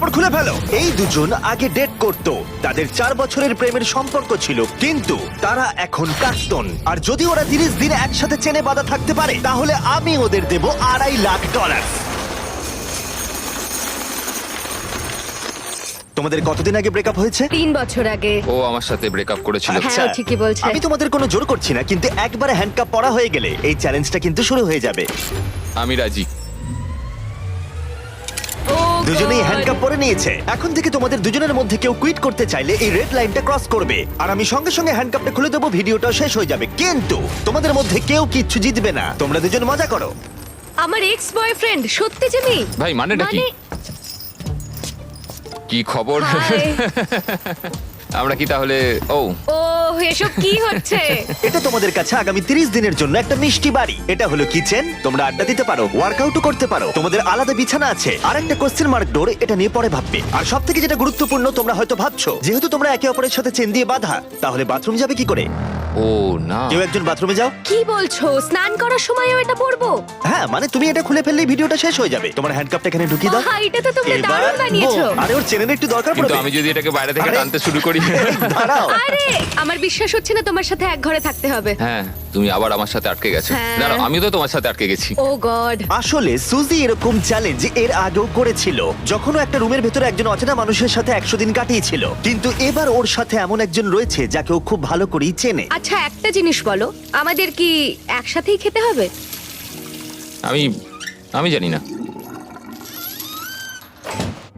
কাপড় খুলে ফেলো। এই দুজন আগে ডেট করত, তাদের 4 বছরের প্রেমের সম্পর্ক ছিল, কিন্তু তারা এখন প্রাক্তন। আর যদি ওরা 30 দিন একসাথে চেনে বাঁধা থাকতে পারে, তাহলে আমি ওদের দেব $2.5 লাখ। তোমাদের কতদিন আগে ব্রেকআপ হয়েছে? 3 বছর আগে। ও আমার সাথে ব্রেকআপ করেছিল। আচ্ছা, হ্যাঁ, ও ঠিকই বলছে। আমি তোমাদের কোনো জোর করছি না, কিন্তু একবার হ্যান্ডকাপ পরা হয়ে গেলে এই চ্যালেঞ্জটা কিন্তু শুরু হয়ে যাবে। আমি রাজি। Oh দুজনেই God! হ্যান্ডকাপ পরে নিয়েছে। এখন থেকে তোমাদের দুজনের মধ্যে কেউ কুইট করতে চাইলে এই রেড লাইনটা ক্রস করবে, আর আমি সঙ্গে সঙ্গে হ্যান্ডকাপটা খুলে দেবো, ভিডিওটা শেষ হয়ে যাবে। কিন্তু তোমাদের মধ্যে কেউ কিচ্ছু জিতবে না, তোমরা দুজন মজা করো। আমার এক্স বয়ফ্রেন্ড সত্যি জিমি। ভাই মানেটা কি? কি খবর? হাই। আমরা কি তাহলে? ও ও এসব কি হচ্ছে? এটা তোমাদের কাছে আগামী 30 দিনের জন্য একটা মিষ্টি বাড়ি। এটা হলো কিচেন, তোমরা আড্ডা দিতে পারো, ওয়ার্কআউটও করতে পারো, তোমাদের আলাদা বিছানা আছে, আর একটা কোশ্চেন মার্ক ডোর, এটা নিয়ে পরে ভাববে। আর সবথেকে যেটা গুরুত্বপূর্ণ, তোমরা হয়তো ভাবছো যেহেতু তোমরা একে অপরের সাথে চেন দিয়ে বাঁধা, তাহলে বাথরুম যাবে কি করে? ও না, কেউ একজন বাথরুমে যাও। কি বলছো? স্নান করার সময়ও এটা পরবো? হ্যাঁ, মানে তুমি এটা খুলে ফেললেই ভিডিওটা শেষ হয়ে যাবে। তোমার হ্যান্ডকাপটা এখানে ঢুকিয়ে দাও। আহা, এটা তো তোমরা এবার দারুণ বানিয়েছো। আরে ওর চেনের একটু দরকার কিন্তু পড়বে। আমি যদি এটাকে বাইরে থেকে আরে- টানতে শুরু করি। দাঁড়াও। আরে আমার বিশ্বাস হচ্ছে না তোমার সাথে এক ঘরে থাকতে হবে। হ্যাঁ, তুমি আবার আমার সাথে আটকে গেছো। হ্যাঁ। দাঁড়াও, আমিও তো তোমার সাথে আটকে গেছি। ও গড। আসলে সুজি এরকম চ্যালেঞ্জ এর আগেও করেছিল, যখন ও একটা রুমের ভেতরে একজন অচেনা মানুষের সাথে 100 দিন কাটিয়েছিল। কিন্তু এবার ওর সাথে এমন একজন রয়েছে যাকে ও খুব ভালো করেই চেনে। আচ্ছা একটা জিনিস বলো, আমাদের কি একসাথেই খেতে হবে? আমি জানি না।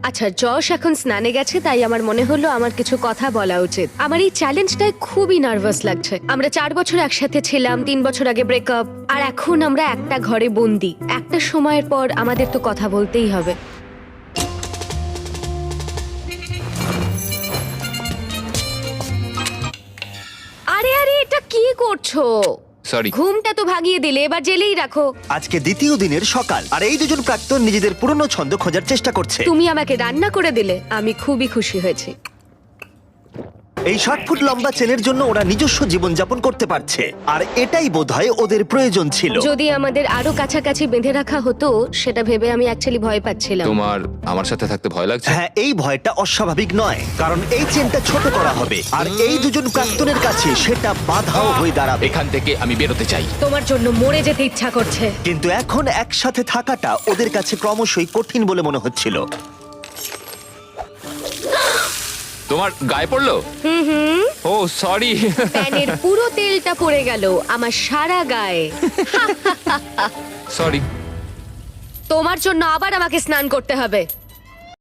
আচ্ছা, যশ এখন স্নানে গেছে, তাই আমার মনে হলো আমার কিছু কথা বলা উচিত। আমার এই চ্যালেঞ্জটায় খুবই নার্ভাস লাগছে। আমরা 4 বছর একসাথে ছিলাম, 3 বছর আগে ব্রেকআপ, আর এখন আমরা একটা ঘরে বন্দি। একটা সময়ের পর আমাদের তো কথা বলতেই হবে। আরে আরে, এটা কি করছো? সরি। ঘুমটা তো ভাগিয়ে দিলে, এবার জেলেই রাখো। আজকে দ্বিতীয় দিনের সকাল, আর এই দুজন প্রাক্তন নিজেদের পুরনো ছন্দ খোঁজার চেষ্টা করছে। তুমি আমাকে রান্না করে দিলে, আমি খুবই খুশি হয়েছি। এই 60 ফুট লম্বা চেনের জন্য ওরা নিজস্ব জীবনযাপন করতে পারছে, আর এটাই বোধহয় ওদের প্রয়োজন ছিল। যদি আমাদের আরো কাছাকাছি বেঁধে রাখা হতো, সেটা ভেবে আমি অ্যাকচুয়ালি ভয় পাচ্ছিলাম। তোমার আমার সাথে থাকতে ভয় লাগছে? হ্যাঁ, এই ভয়টা অস্বাভাবিক নয়, কারণ এই চেনটা ছোট করা হবে, আর এই দুজন প্রাক্তনের কাছে সেটা বাধাও হয়ে দাঁড়াবে। এখান থেকে আমি বেরোতে চাই। তোমার জন্য মরে যেতে ইচ্ছা করছে। কিন্তু এখন একসাথে থাকাটা ওদের কাছে ক্রমশই কঠিন বলে মনে হচ্ছিল। তোমার গায়ে পড়লো? ও সরি। প্যানের পুরো তেলটা পড়ে গেল আমার সারা গায়ে। সরি। তোমার জন্য আবার আমাকে স্নান করতে হবে।